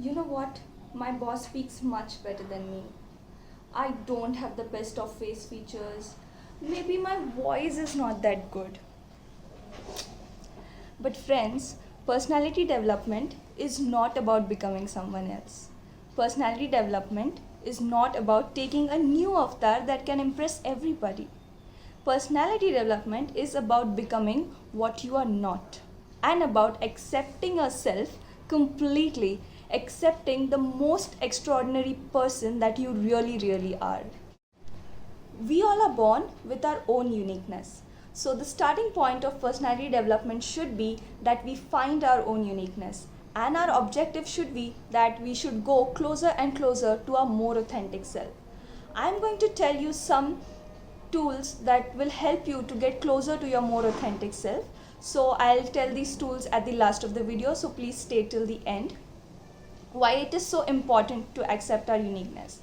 You know what? My boss speaks much better than me. I don't have the best of face features. Maybe my voice is not that good. But friends, personality development is not about becoming someone else. Personality development is not about taking a new avatar that can impress everybody. Personality development is about becoming what you are not and about accepting yourself completely, accepting the most extraordinary person that you really are. We all are born with our own uniqueness. So, the starting point of personality development should be that we find our own uniqueness, and our objective should be that we should go closer and closer to our more authentic self. I'm going to tell you some tools that will help you to get closer to your more authentic self. So, I'll tell these tools at the last of the video, so please stay till the end. Why it is so important to accept our uniqueness.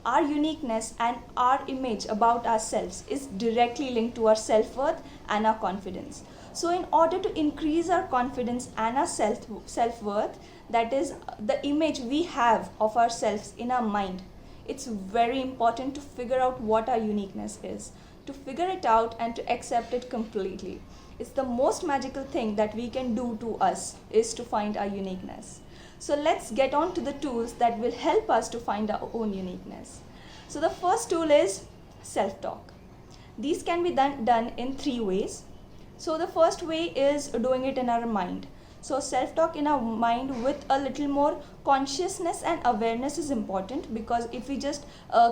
Our uniqueness and our image about ourselves is directly linked to our self-worth and our confidence. So in order to increase our confidence and our self-worth, that is the image we have of ourselves in our mind, it's very important to figure out what our uniqueness is, to figure it out and to accept it completely. It's the most magical thing that we can do to us is to find our uniqueness. So let's get on to the tools that will help us to find our own uniqueness. So the first tool is self-talk. These can be done in 3 ways. So the first way is doing it in our mind. So self-talk in our mind with a little more consciousness and awareness is important, because if we just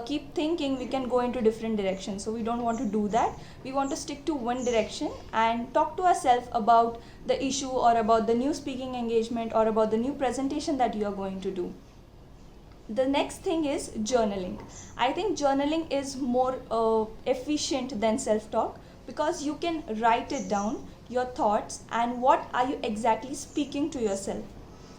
keep thinking, we can go into different directions. So we don't want to do that. We want to stick to one direction and talk to ourselves about the issue or about the new speaking engagement or about the new presentation that you are going to do. The next thing is journaling. I think journaling is more efficient than self-talk, because you can write it down, your thoughts, and what are you exactly speaking to yourself.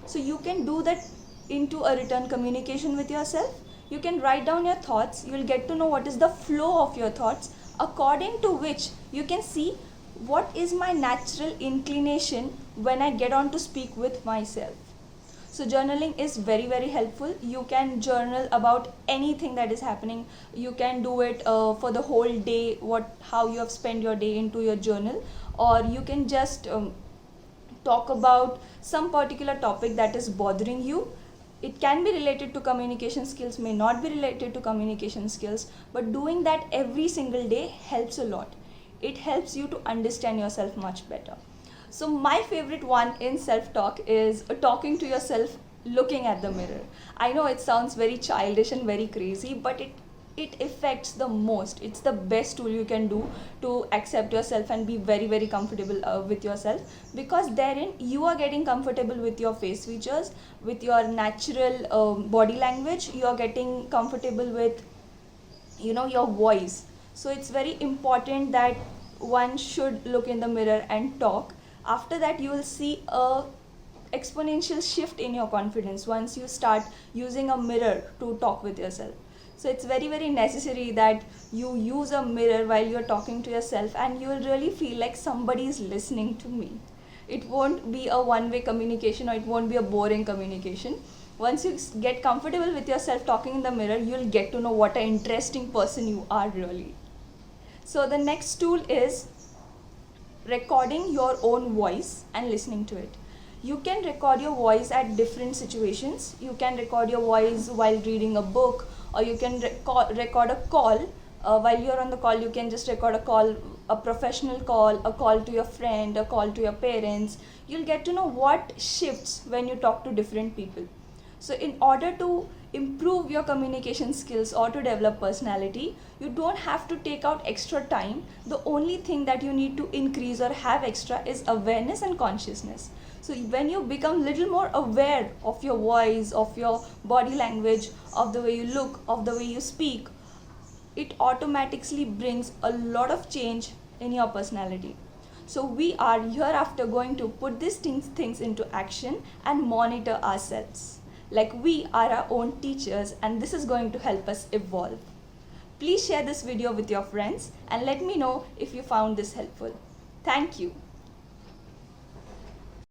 So you can do that into a written communication with yourself. You can write down your thoughts. You will get to know what is the flow of your thoughts, according to which you can see what is my natural inclination when I get on to speak with myself. So journaling is very helpful. You can journal about anything that is happening. You can do it for the whole day, how you have spent your day into your journal, or you can just talk about some particular topic that is bothering you. It can be related to communication skills, may not be related to communication skills, but doing that every single day helps a lot. It helps you to understand yourself much better. So my favorite one in self-talk is talking to yourself looking at the mirror. I know it sounds very childish and very crazy, but it affects the most. It's the best tool you can do to accept yourself and be very comfortable with yourself, because therein you are getting comfortable with your face features, with your natural body language. You are getting comfortable with your voice. So it's very important that one should look in the mirror and talk. After that, you will see a exponential shift in your confidence once you start using a mirror to talk with yourself. So it's very necessary that you use a mirror while you're talking to yourself, and you will really feel like somebody is listening to me. It won't be a one-way communication, or it won't be a boring communication. Once you get comfortable with yourself talking in the mirror, you'll get to know what an interesting person you are really. So the next tool is recording your own voice and listening to it. You can record your voice at different situations. You can record your voice while reading a book, or you can record a call. While you're on the call, you can just record a call, a professional call, a call to your friend, a call to your parents. You'll get to know what shifts when you talk to different people. So in order to improve your communication skills or to develop personality, you don't have to take out extra time. The only thing that you need to increase or have extra is awareness and consciousness. So when you become little more aware of your voice, of your body language, of the way you look, of the way you speak, it automatically brings a lot of change in your personality. So we are hereafter going to put these things into action and monitor ourselves. Like we are our own teachers, and this is going to help us evolve. Please share this video with your friends and let me know if you found this helpful. Thank you.